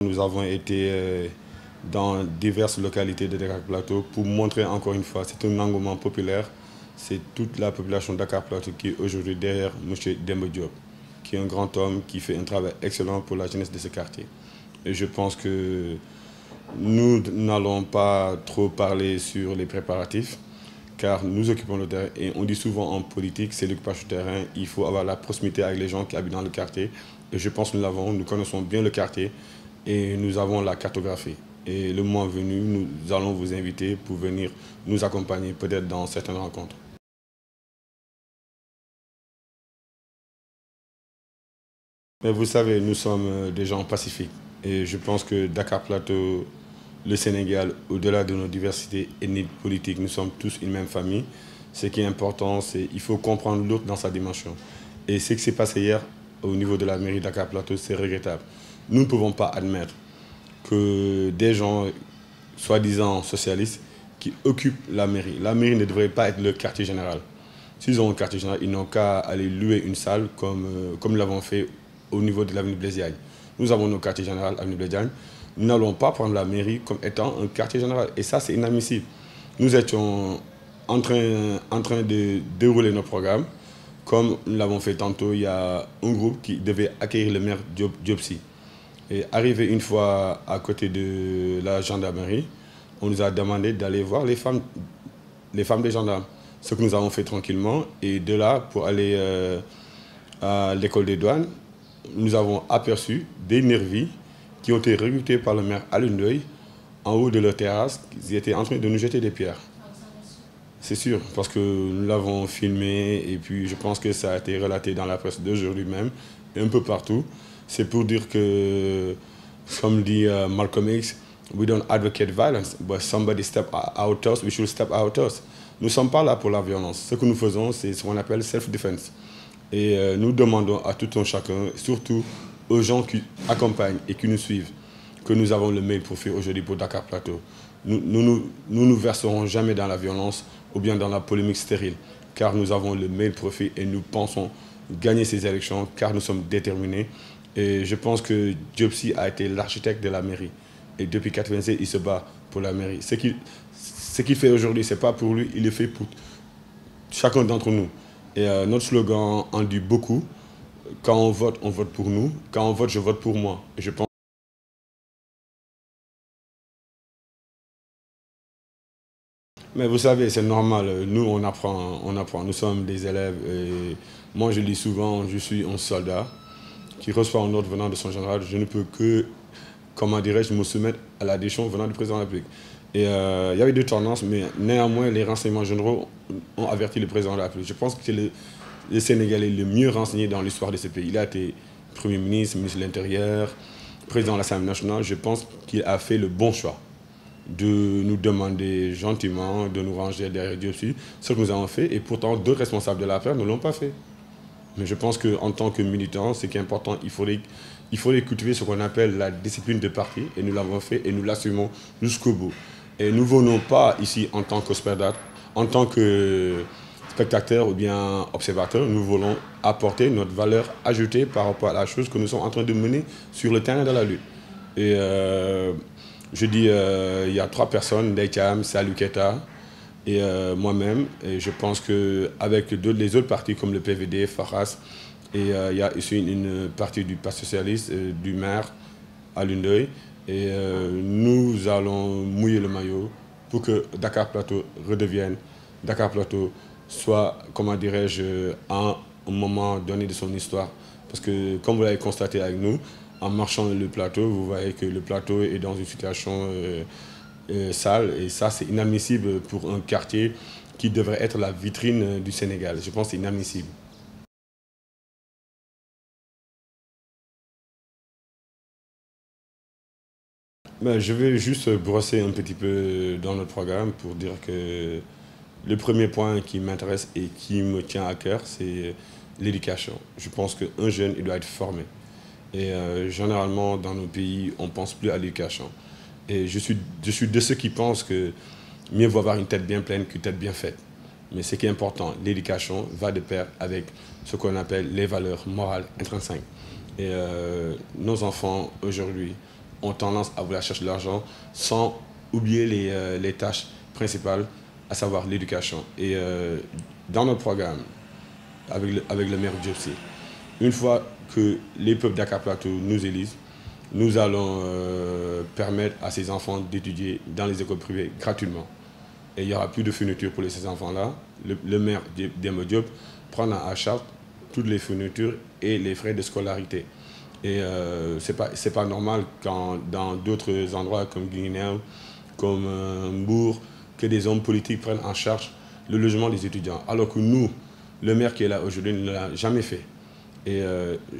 Nous avons été dans diverses localités de Dakar Plateau pour montrer encore une fois, c'est un engouement populaire, c'est toute la population de Dakar Plateau qui est aujourd'hui derrière M. Demba Diop, qui est un grand homme qui fait un travail excellent pour la jeunesse de ce quartier. Et je pense que nous n'allons pas trop parler sur les préparatifs, car nous occupons le terrain et on dit souvent en politique, c'est l'occupation du terrain, il faut avoir la proximité avec les gens qui habitent dans le quartier. Et je pense que nous l'avons, nous connaissons bien le quartier et nous avons la cartographie. Et le mois venu, nous allons vous inviter pour venir nous accompagner peut-être dans certaines rencontres. Mais vous savez, nous sommes des gens pacifiques et je pense que Dakar Plateau, le Sénégal, au-delà de nos diversités ethniques, politiques, nous sommes tous une même famille. Ce qui est important, c'est qu'il faut comprendre l'autre dans sa dimension. Et ce qui s'est passé hier au niveau de la mairie de Dakar Plateau, c'est regrettable. Nous ne pouvons pas admettre que des gens, soi-disant socialistes, qui occupent la mairie. La mairie ne devrait pas être le quartier général. S'ils ont un quartier général, ils n'ont qu'à aller louer une salle comme nous l'avons fait au niveau de l'avenue Blaise Diagne. Nous avons nos quartiers généraux, avenue Blaise Diagne. Nous n'allons pas prendre la mairie comme étant un quartier général. Et ça, c'est inadmissible. Nous étions en train de dérouler nos programmes. Comme nous l'avons fait tantôt, il y a un groupe qui devait accueillir le maire Diopsi. Et arrivé une fois à côté de la gendarmerie, on nous a demandé d'aller voir les femmes des gendarmes. Ce que nous avons fait tranquillement. Et de là, pour aller à l'école des douanes, nous avons aperçu des nervis qui ont été recrutés par le maire Alioune Ndoye en haut de leur terrasse. Ils étaient en train de nous jeter des pierres. C'est sûr, parce que nous l'avons filmé et puis je pense que ça a été relaté dans la presse d'aujourd'hui même, et un peu partout. C'est pour dire que, comme dit Malcolm X, we don't advocate violence, but somebody step out us, we should step out us. Nous ne sommes pas là pour la violence. Ce que nous faisons, c'est ce qu'on appelle self-defense. Et nous demandons à tout un chacun, surtout aux gens qui accompagnent et qui nous suivent, que nous avons le mail profil aujourd'hui pour Dakar Plateau. Nous nous verserons jamais dans la violence ou bien dans la polémique stérile, car nous avons le mail profil et nous pensons gagner ces élections, car nous sommes déterminés. Et je pense que Diopsi a été l'architecte de la mairie. Et depuis 1996, il se bat pour la mairie. Ce qu'il fait aujourd'hui, ce n'est pas pour lui, il le fait pour chacun d'entre nous. Et notre slogan en dit beaucoup. Quand on vote pour nous. Quand on vote, je vote pour moi. Et je pense. Mais vous savez, c'est normal. Nous, on apprend, on apprend. Nous sommes des élèves. Et moi, je dis souvent, je suis un soldat qui reçoit un ordre venant de son général. Je ne peux que, comment dirais-je, me soumettre à la décision venant du président de la République. Et il y avait deux tendances, mais néanmoins, les renseignements généraux ont averti le président de la République. Je pense que c'est le Sénégalais le mieux renseigné dans l'histoire de ce pays. Il a été Premier ministre, ministre de l'Intérieur, président de l'Assemblée nationale. Je pense qu'il a fait le bon choix de nous demander gentiment de nous ranger derrière Diopsi, ce que nous avons fait. Et pourtant, d'autres responsables de l'affaire ne l'ont pas fait. Mais je pense qu'en tant que militant, ce qui est important, il faudrait cultiver ce qu'on appelle la discipline de parti. Et nous l'avons fait et nous l'assumons jusqu'au bout. Et nous ne venons pas ici en tant qu'spectateurs, en tant que spectateurs ou bien observateurs. Nous voulons apporter notre valeur ajoutée par rapport à la chose que nous sommes en train de mener sur le terrain de la lutte. Et je dis, il y a trois personnes, Ndeytiam, Salou Keita et moi-même. Et je pense qu'avec les autres partis comme le PVD, Faras, et il y a ici une partie du Parti socialiste, du maire Alioune Ndoye. Et nous allons mouiller le maillot pour que Dakar Plateau redevienne, Dakar Plateau soit, comment dirais-je, à un moment donné de son histoire. Parce que, comme vous l'avez constaté avec nous, en marchant le plateau, vous voyez que le plateau est dans une situation sale. Et ça, c'est inadmissible pour un quartier qui devrait être la vitrine du Sénégal. Je pense que c'est inadmissible. Ben, je vais juste brosser un petit peu dans notre programme pour dire que le premier point qui m'intéresse et qui me tient à cœur, c'est l'éducation. Je pense qu'un jeune, il doit être formé. Et généralement, dans nos pays, on ne pense plus à l'éducation. Et je suis de ceux qui pensent que mieux vaut avoir une tête bien pleine qu'une tête bien faite. Mais ce qui est important, l'éducation va de pair avec ce qu'on appelle les valeurs morales intrinsèques. Et nos enfants, aujourd'hui, ont tendance à vouloir chercher de l'argent sans oublier les tâches principales, à savoir l'éducation. Et dans notre programme, avec le maire Diopsi, une fois que les peuples Dakar Plateau nous élisent, nous allons permettre à ces enfants d'étudier dans les écoles privées gratuitement. Et il n'y aura plus de fournitures pour ces enfants-là. Le maire Demba Diop prendra en charge toutes les fournitures et les frais de scolarité. Et c'est pas normal quand dans d'autres endroits comme Guinée, comme Mbour, que des hommes politiques prennent en charge le logement des étudiants. Alors que nous, le maire qui est là aujourd'hui ne l'a jamais fait. Et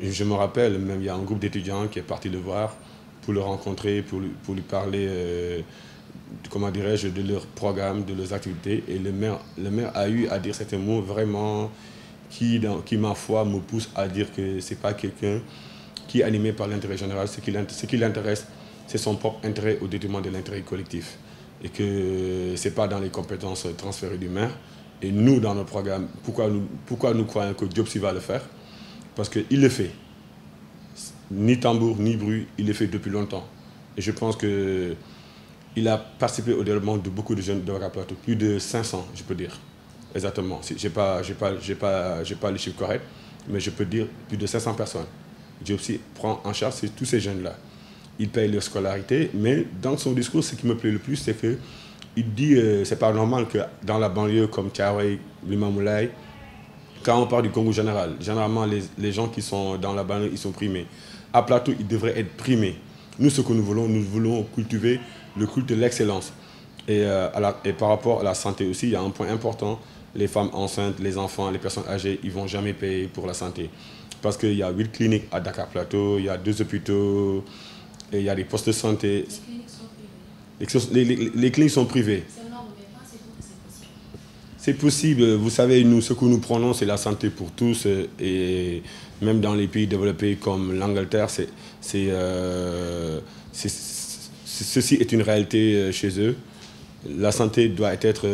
je me rappelle, même il y a un groupe d'étudiants qui est parti le voir pour le rencontrer, pour lui parler, comment dirais-je, de leur programme, de leurs activités. Et le maire a eu à dire certains mots vraiment qui ma foi, me pousse à dire que ce n'est pas quelqu'un qui est animé par l'intérêt général. Ce qui l'intéresse, c'est son propre intérêt au détriment de l'intérêt collectif. Et que ce n'est pas dans les compétences transférées du maire. Et nous, dans notre programme, pourquoi nous croyons que Diopsi va le faire? Parce qu'il le fait. Ni tambour, ni bruit, il le fait depuis longtemps. Et je pense qu'il a participé au développement de beaucoup de jeunes de Dakar Plateau. Plus de 500, je peux dire. Exactement. Je n'ai pas les chiffres corrects, mais je peux dire plus de 500 personnes. Diopsi prend en charge tous ces jeunes-là. Il paye leur scolarité, mais dans son discours, ce qui me plaît le plus, c'est qu'il dit que ce n'est pas normal que dans la banlieue comme Thiaroye, Limamoulaye, quand on parle du Congo général, généralement les gens qui sont dans la banlieue, ils sont primés. À Plateau, ils devraient être primés. Nous, ce que nous voulons cultiver le culte de l'excellence. Et par rapport à la santé aussi, il y a un point important. Les femmes enceintes, les enfants, les personnes âgées, ils ne vont jamais payer pour la santé. Parce qu'il y a 8 cliniques à Dakar Plateau, il y a 2 hôpitaux, et il y a des postes de santé. Les cliniques sont privées. Les cliniques sont privées. C'est possible. Vous savez, nous, ce que nous prenons, c'est la santé pour tous. Et même dans les pays développés comme l'Angleterre, ceci est une réalité chez eux. La santé doit être...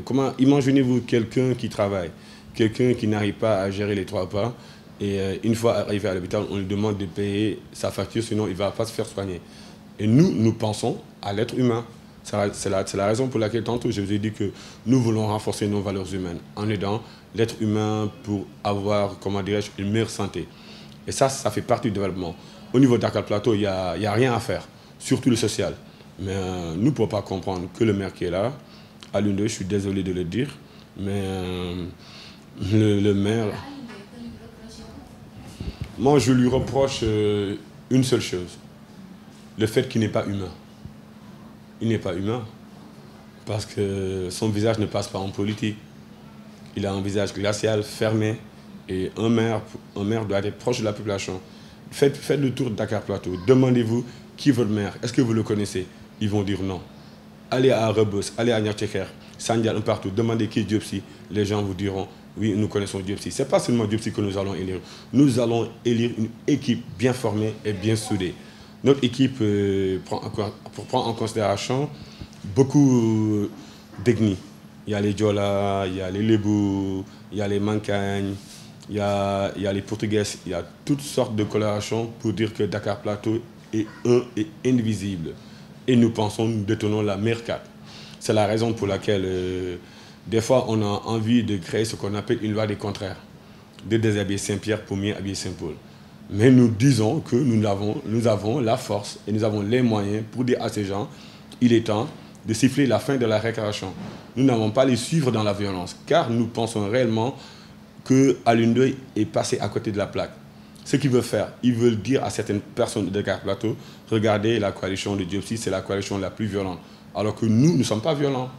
comment imaginez-vous quelqu'un qui travaille, quelqu'un qui n'arrive pas à gérer les 3 pas, et une fois arrivé à l'hôpital, on lui demande de payer sa facture, sinon il ne va pas se faire soigner. Et nous pensons à l'être humain. C'est la raison pour laquelle tantôt je vous ai dit que nous voulons renforcer nos valeurs humaines en aidant l'être humain pour avoir, comment dirais-je, une meilleure santé. Et ça fait partie du développement. Au niveau de Dakar Plateau, il n'y a rien à faire, surtout le social. Mais nous ne pouvons pas comprendre que le maire qui est là, à l'une d'eux, je suis désolé de le dire, mais le maire... Moi, je lui reproche une seule chose, le fait qu'il n'est pas humain. Il n'est pas humain parce que son visage ne passe pas en politique. Il a un visage glacial, fermé, et un maire doit être proche de la population. Faites le tour de Dakar Plateau, demandez-vous qui est votre maire, est-ce que vous le connaissez? Ils vont dire non. Allez à Rebeuss, allez à Niartjeker, Sandial, partout, demandez qui est Diopsi, les gens vous diront oui, nous connaissons Diopsi. Ce n'est pas seulement Diopsi que nous allons élire. Nous allons élire une équipe bien formée et bien soudée. Notre équipe prend en considération beaucoup d'ethnies. Il y a les Diola, il y a les Lébou, il y a les Mancagnes, il y a les Portugais, il y a toutes sortes de colorations pour dire que Dakar Plateau est un et indivisible. Et nous pensons, nous détenons la meilleure carte. C'est la raison pour laquelle, des fois, on a envie de créer ce qu'on appelle une loi des contraires. De déshabiller Saint-Pierre pour mieux habiller Saint-Paul. Mais nous disons que nous avons la force et nous avons les moyens pour dire à ces gens, il est temps de siffler la fin de la récréation. Nous n'avons pas les suivre dans la violence, car nous pensons réellement qu'à l'une d'eux est passé à côté de la plaque. Ce qu'ils veulent faire, ils veulent dire à certaines personnes de Dakar Plateau, regardez, la coalition de Diopsi, c'est la coalition la plus violente. Alors que nous ne sommes pas violents.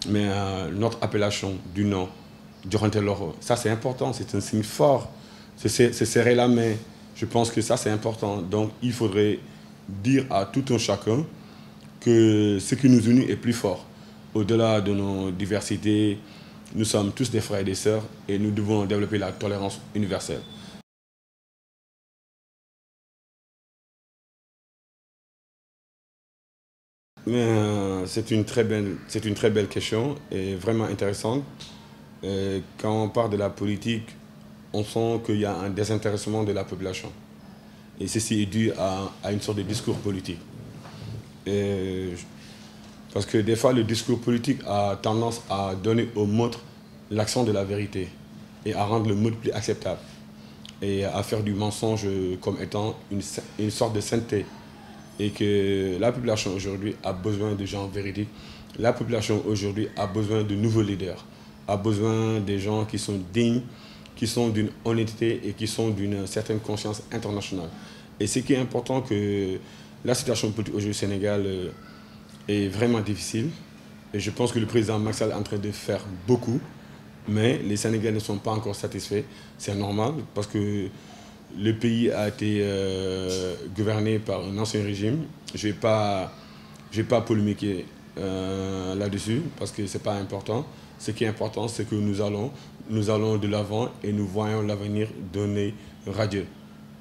Mais notre appellation du nom, Durante Loro, ça c'est important, c'est un signe fort. C'est serrer la main. Je pense que ça c'est important. Donc il faudrait dire à tout un chacun que ce qui nous unit est plus fort. Au-delà de nos diversités, nous sommes tous des frères et des sœurs et nous devons développer la tolérance universelle. C'est une très belle question et vraiment intéressante. Quand on parle de la politique, on sent qu'il y a un désintéressement de la population. Et ceci est dû à une sorte de discours politique. Et parce que des fois, le discours politique a tendance à donner au meurtre l'accent de la vérité et à rendre le meurtre plus acceptable et à faire du mensonge comme étant une sorte de sainteté. Et que la population aujourd'hui a besoin de gens véridiques. La population aujourd'hui a besoin de nouveaux leaders, a besoin des gens qui sont dignes, qui sont d'une honnêteté et qui sont d'une certaine conscience internationale. Et ce qui est important, que la situation politique aujourd'hui au Sénégal est vraiment difficile. Et je pense que le président Macky Sall est en train de faire beaucoup, mais les Sénégalais ne sont pas encore satisfaits. C'est normal parce que le pays a été gouverné par un ancien régime. Je ne vais pas polémiquer là-dessus parce que ce n'est pas important. Ce qui est important, c'est que nous allons de l'avant et nous voyons l'avenir donner radieux.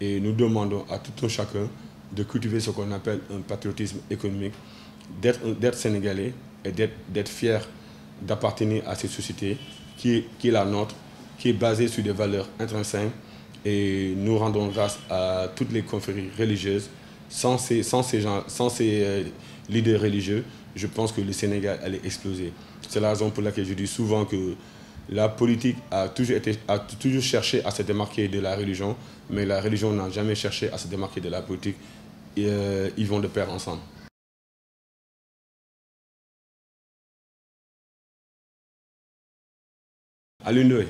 Et nous demandons à tout un chacun de cultiver ce qu'on appelle un patriotisme économique, d'être sénégalais et d'être fier d'appartenir à cette société qui est la nôtre, qui est basée sur des valeurs intrinsèques. Et nous rendons grâce à toutes les confréries religieuses. Sans ces leaders religieux, je pense que le Sénégal allait exploser. C'est la raison pour laquelle je dis souvent que la politique a toujours cherché à se démarquer de la religion, mais la religion n'a jamais cherché à se démarquer de la politique. Et, ils vont de pair ensemble. Alioune Ndoye.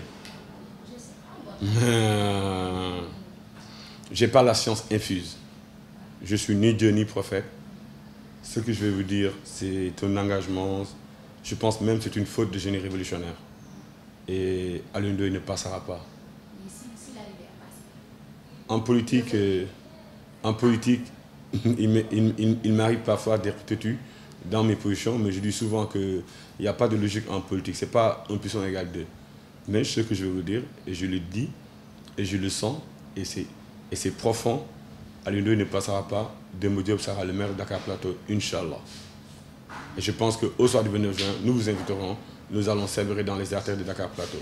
J'ai pas la science infuse. Je suis ni Dieu ni prophète. Ce que je vais vous dire, c'est un engagement. Je pense même que c'est une faute de génie révolutionnaire. Et Alioune Ndoye ne passera pas. En politique, il m'arrive parfois d'être têtu dans mes positions, mais je dis souvent qu'il n'y a pas de logique en politique. Ce n'est pas 1 + 1 = 2. Mais ce que je vais vous dire, et je le dis, et je le sens, et c'est profond, Alioune Ndoye ne passera pas. Demba Diop sera le maire de Dakar Plateau, Inch'Allah. Et je pense qu'au soir du 29 juin, nous vous inviterons, nous allons célébrer dans les artères de Dakar Plateau.